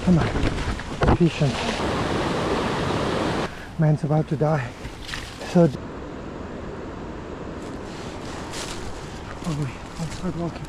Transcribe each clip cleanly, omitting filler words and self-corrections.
Come on, patient. Man's about to die. So, oh wait, I'll start walking.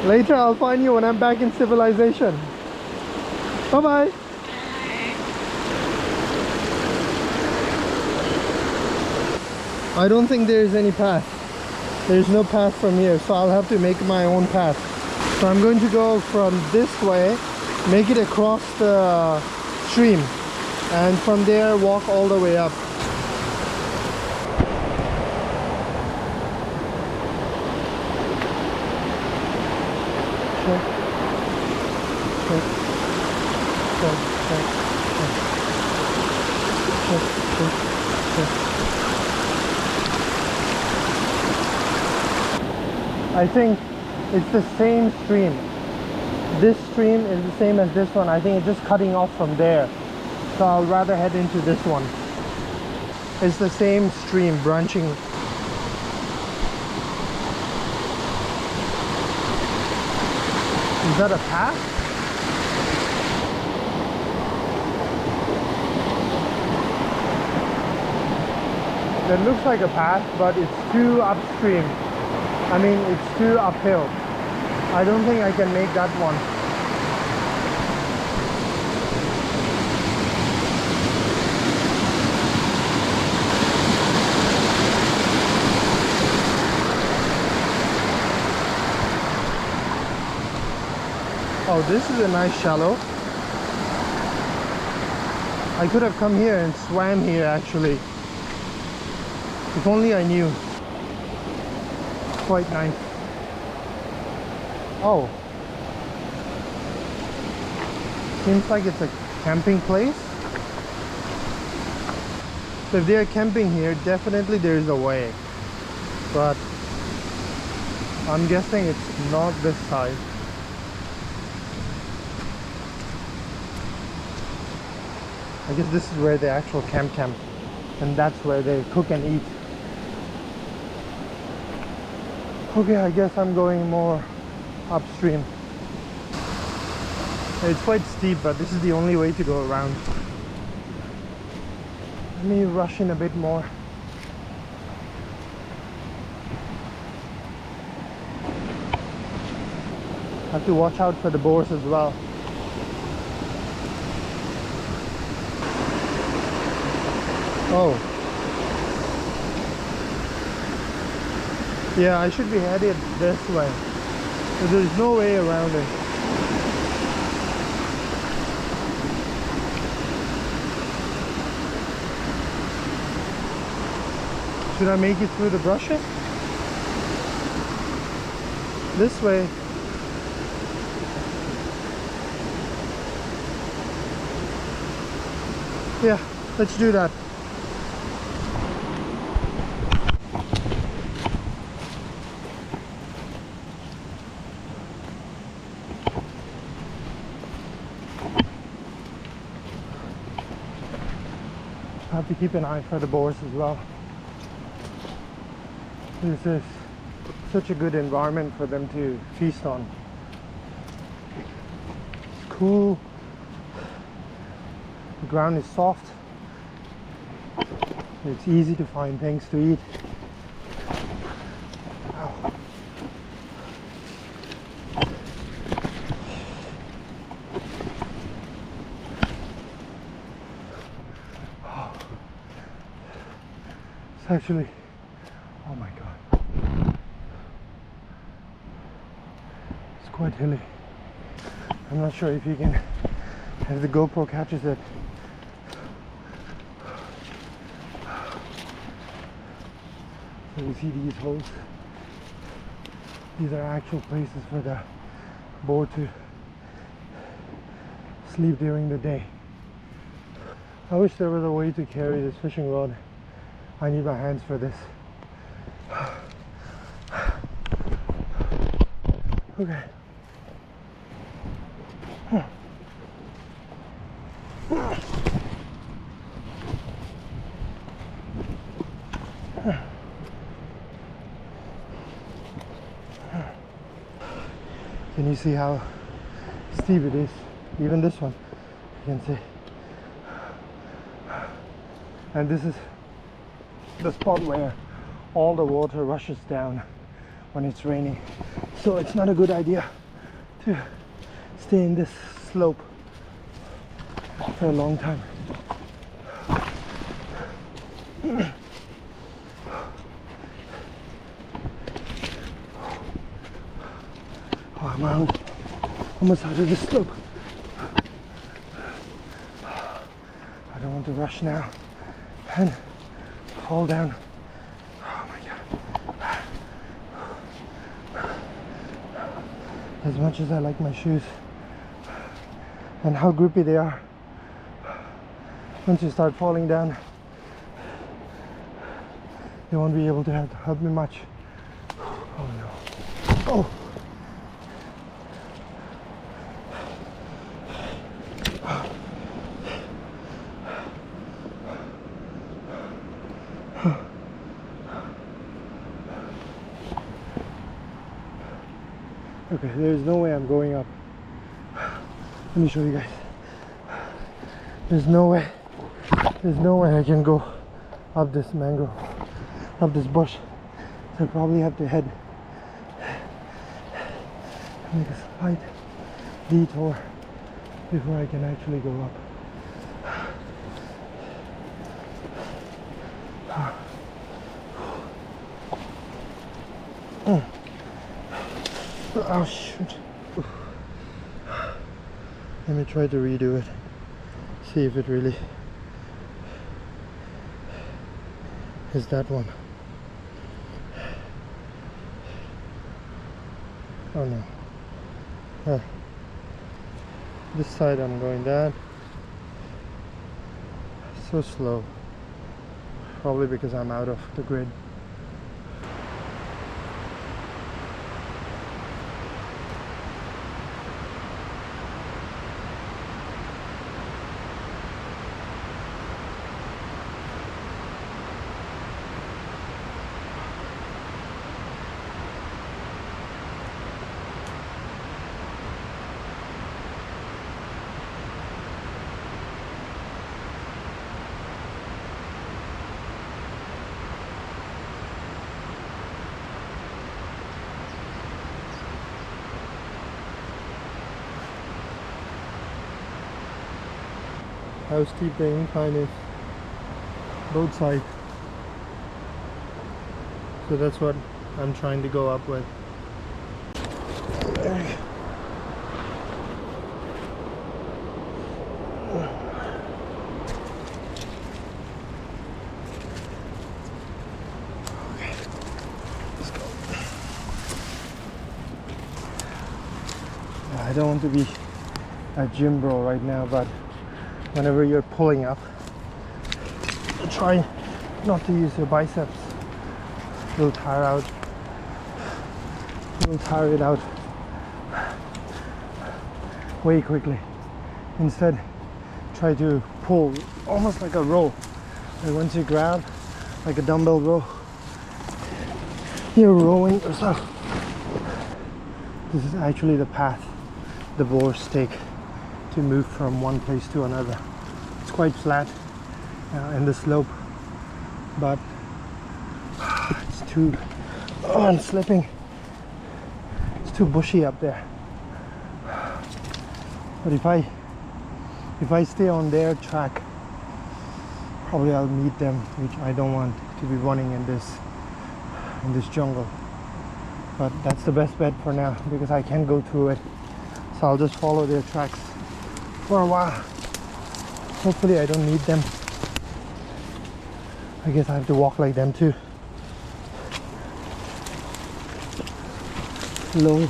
Later I'll find you when I'm back in civilization. Bye bye. I don't think there is any path. There's no path from here, so I'll have to make my own path. So I'm going to go from this way, make it across the stream, and from there walk all the way up. Check. Check. Check. Check. Check. Check. Check. Check. I think it's the same stream. This stream is the same as this one. I think it's just cutting off from there. So I'll rather head into this one. It's the same stream branching. Is that a path? That looks like a path, but it's too upstream. I mean, it's too uphill. I don't think I can make that one. Oh, this is a nice shallow. I could have come here and swam here actually. If only I knew. Quite nice. Oh, seems like it's a camping place. So if they are camping here, definitely there is a way, but I'm guessing it's not this side. I guess this is where the actual camp, and that's where they cook and eat. Okay, I guess I'm going more upstream. It's quite steep, but this is the only way to go around. Let me rush in a bit more. Have to watch out for the boars as well. Oh. Yeah, I should be headed this way. But there's no way around it. Should I make it through the brushes? This way. Yeah, let's do that. I have to keep an eye for the boars as well. This is such a good environment for them to feast on. It's cool. The ground is soft. It's easy to find things to eat. Ow. It's actually, oh my god, it's quite hilly. I'm not sure if you can, if the GoPro catches it. So you see these holes. These are actual places for the boar to sleep during the day. I wish there was a way to carry this fishing rod. I need my hands for this. Okay. Can you see how steep it is? Even this one, you can see. And this is the spot where all the water rushes down when it's raining. So it's not a good idea to stay in this slope for a long time. Oh, I'm out, almost out of the slope. I don't want to rush now and fall down. Oh my god. As much as I like my shoes and how grippy they are, once you start falling down, they won't be able to help me much. Oh no. Oh! Okay, there's no way I'm going up. Let me show you guys. There's no way I can go up this mangrove, up this bush. So I probably have to head, make a slight detour before I can actually go up. Oh shoot. Let me try to redo it. See if it really is that one. Oh no. This side I'm going that. So slow. Probably because I'm out of the grid. How steep the incline is, both sides. So that's what I'm trying to go up with. Okay, let's go. I don't want to be a gym bro right now, but whenever you're pulling up, try not to use your biceps. You'll tire out. You'll tire it out way quickly. Instead, try to pull almost like a row. Like once you grab, like a dumbbell row, you're rowing yourself. This is actually the path the boars take to move from one place to another. It's quite flat in the slope, but it's too, oh, I'm slipping. It's too bushy up there. But if I stay on their track, probably I'll meet them, which I don't want to be running in this jungle. But that's the best bet for now because I can't go through it. So I'll just follow their tracks for a while. Hopefully I don't need them. I guess I have to walk like them too. Low.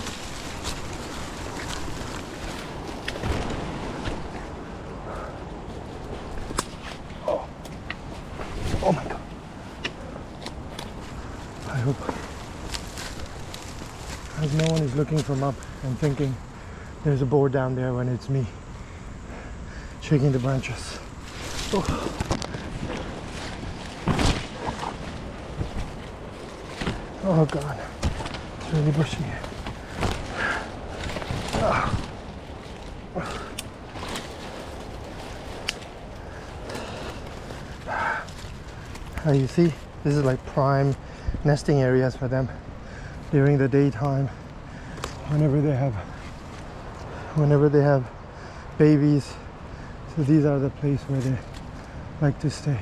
Oh my god. I hope as no one is looking from up and thinking there's a boar down there when it's me shaking the branches. Oh. Oh god, it's really bushy here. You see, this is like prime nesting areas for them during the daytime, whenever they have whenever they have babies. So these are the place where they like to stay.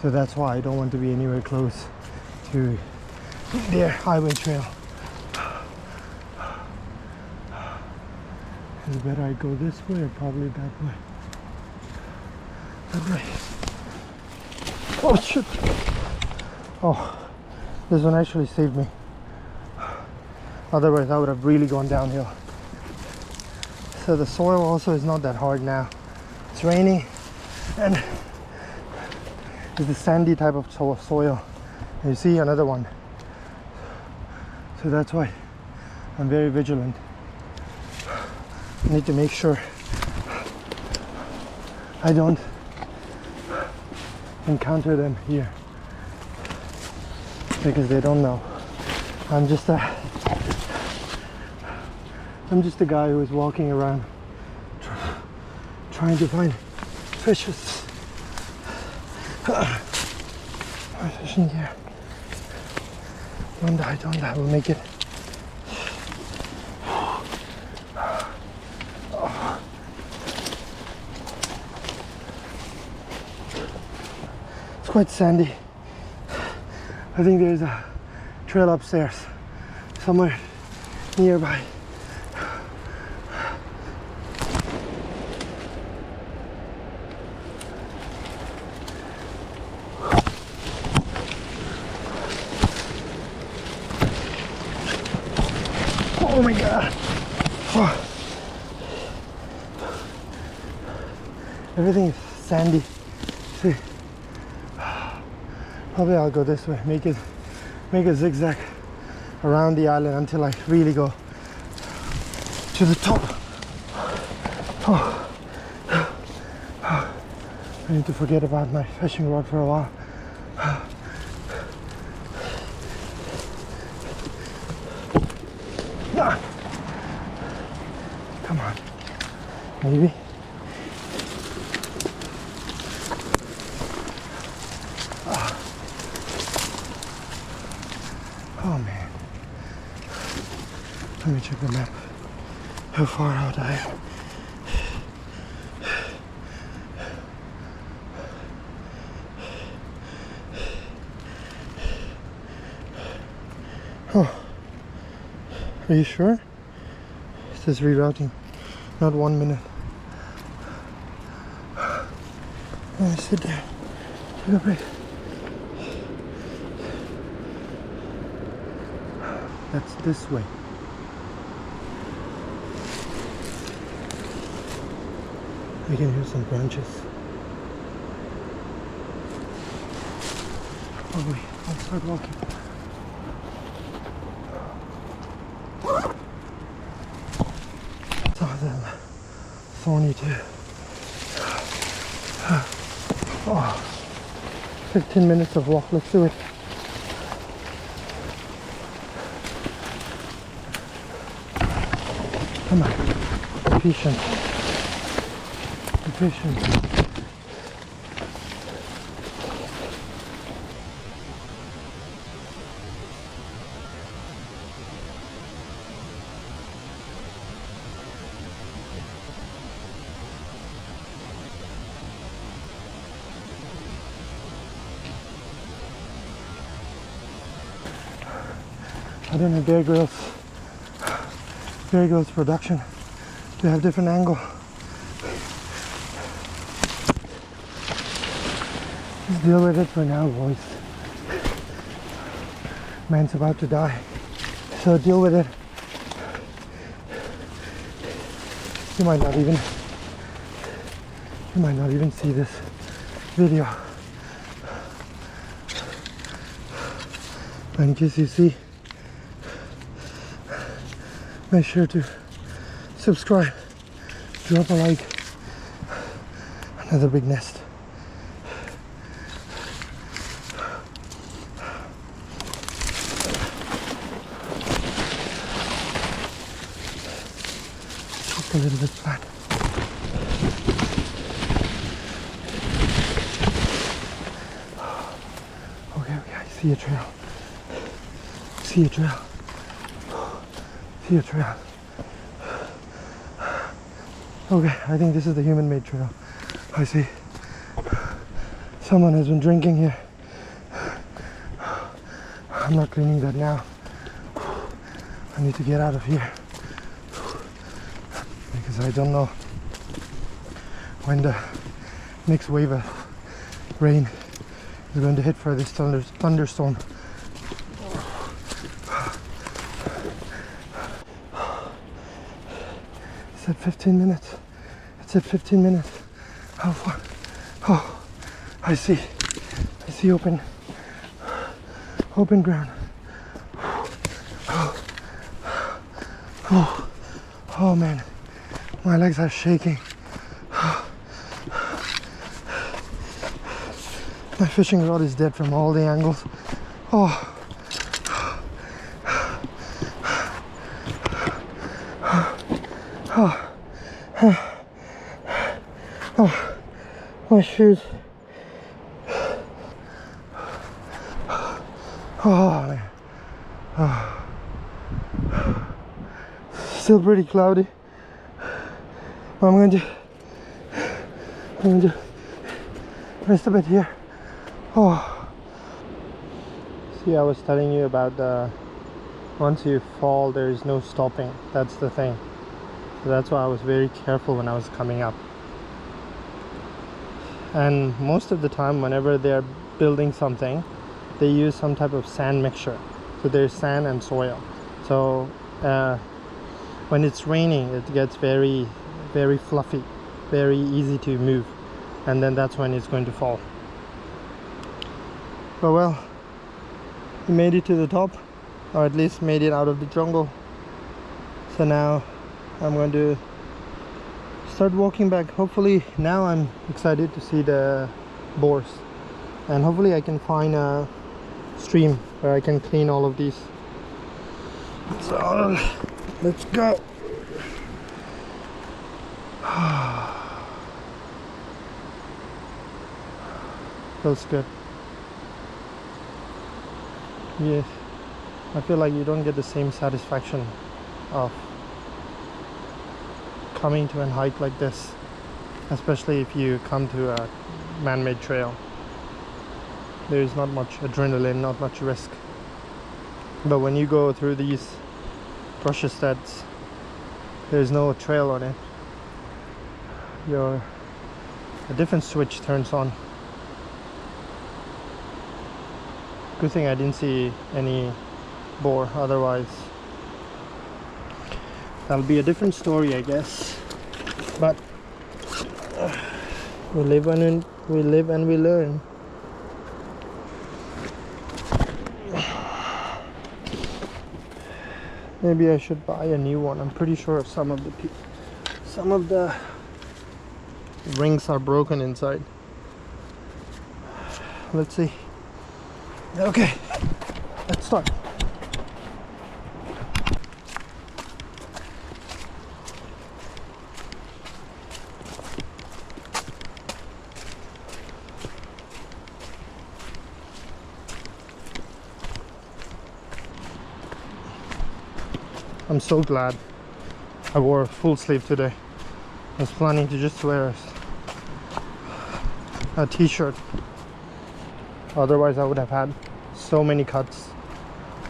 So that's why I don't want to be anywhere close to their highway trail. Is it better I go this way or probably that way? That way. Oh shit! Oh, this one actually saved me. Otherwise I would have really gone downhill. So the soil also is not that hard now. It's raining and it's a sandy type of soil. And you see another one. So that's why I'm very vigilant. I need to make sure I don't encounter them here, because they don't know. I'm just a guy who is walking around trying to find fishes. My fishing gear. Don't die, we'll make it. It's quite sandy. I think there's a trail upstairs somewhere nearby. Oh my god. Oh. Everything is sandy. See? Probably I'll go this way, make a zigzag around the island until I really go to the top. Oh. I need to forget about my fishing rod for a while. Come on, maybe. Oh man, let me check the map, how far out I am. Oh, are you sure? It says rerouting, not 1 minute. Let me sit there, take a break. That's this way. I can hear some branches. Oh wait, I'll start walking. Some of them thorny too. Oh, 15 minutes of walk, let's do it. Come on, be patient. Be patient. I don't know, Bear Grylls production. They have different angle. Just deal with it for now, boys. Man's about to die, so deal with it. You might not even see this video. But in case you see, make sure to subscribe, drop a like. Another big nest. Just a little bit flat. Okay, I see a trail. See a trail. Okay, I think this is the human-made trail. I see someone has been drinking here. I'm not cleaning that now. I need to get out of here because I don't know when the next wave of rain is going to hit for this thunderstorm. It's at 15 minutes. It's at 15 minutes. How far? Oh, I see open ground. Oh man, my legs are shaking. My fishing rod is dead from all the angles. Oh. Oh, my shoes. Oh man. Oh. Still pretty cloudy. I'm going to rest a bit here. Oh. See, I was telling you about once you fall, there is no stopping. That's the thing. So that's why I was very careful when I was coming up. And most of the time, whenever they're building something, they use some type of sand mixture. So there's sand and soil. So when it's raining, it gets very, very fluffy, very easy to move, and then that's when it's going to fall. But well, we made it to the top, or at least made it out of the jungle. So now I'm going to start walking back. Hopefully now I'm excited to see the boars, and hopefully I can find a stream where I can clean all of these. So let's go. Feels good. Yes, I feel like you don't get the same satisfaction of coming to a hike like this, especially if you come to a man-made trail. There is not much adrenaline, not much risk. But when you go through these brushes that there's no trail on it, a different switch turns on. Good thing I didn't see any boar, otherwise that'll be a different story, I guess. But we live and we learn. Maybe I should buy a new one. I'm pretty sure some of the rings are broken inside. Let's see. Okay, let's start. I'm so glad I wore a full sleeve today. I was planning to just wear a t-shirt. Otherwise I would have had so many cuts.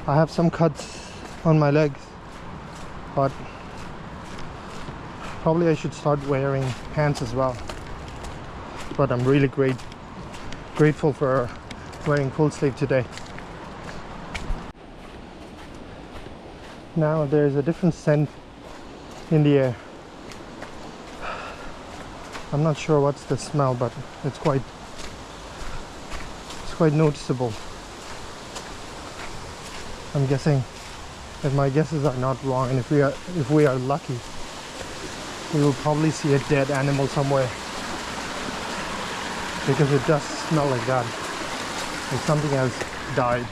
I have some cuts on my legs, but probably I should start wearing pants as well. But I'm really grateful for wearing full sleeve today. Now there's a different scent in the air. I'm not sure what's the smell, but it's quite noticeable. I'm guessing, if my guesses are not wrong, and if we are lucky, we will probably see a dead animal somewhere, because it does smell like that, like something has died.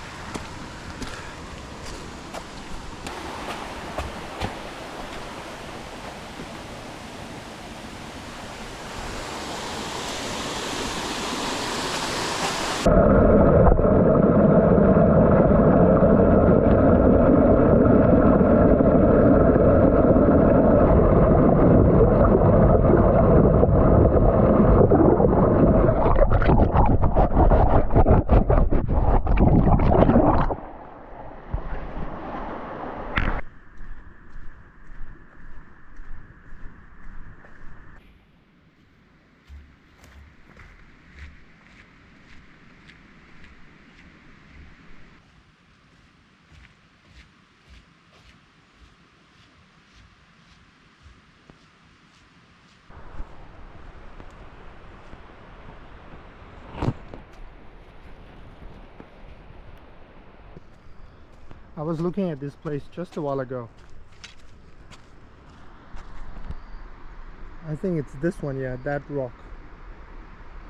I was looking at this place just a while ago. I think it's this one, yeah, that rock.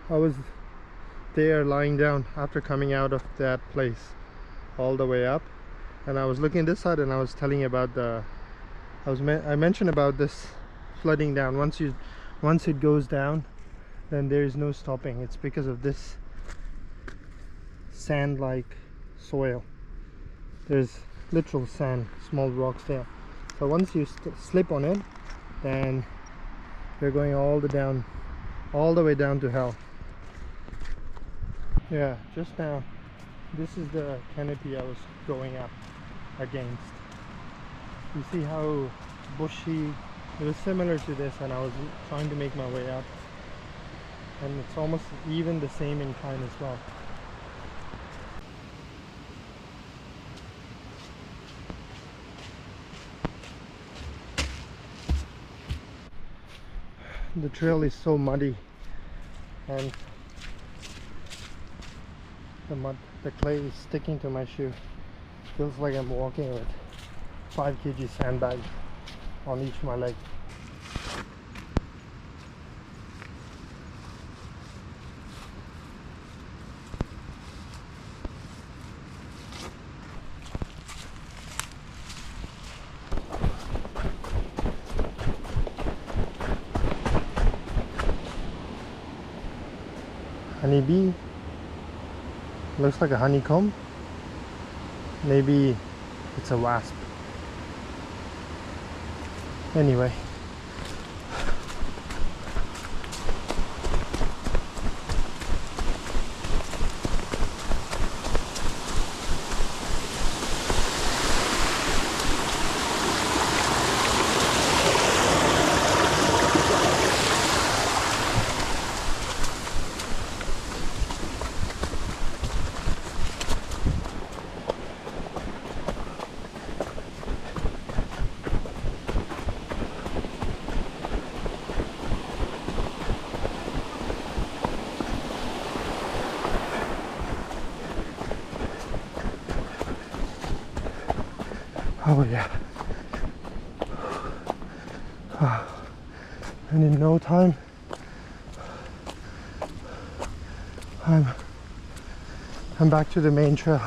I was there lying down after coming out of that place all the way up, and I was looking this side and I was telling you about the I mentioned about this flooding down. Once it goes down, then there is no stopping. It's because of this sand like soil. There's literal sand, small rocks there. So once you slip on it, then you're going all the way down to hell. Yeah, just now this is the canopy I was going up against. You see how bushy it was? Similar to this, and I was trying to make my way up, and it's almost even the same in kind as well. The trail is so muddy, and the clay is sticking to my shoe. Feels like I'm walking with 5 kg sandbag on each of my leg. Honeybee. Looks like a honeycomb. Maybe it's a wasp. Anyway. Oh yeah. And in no time I'm back to the main trail.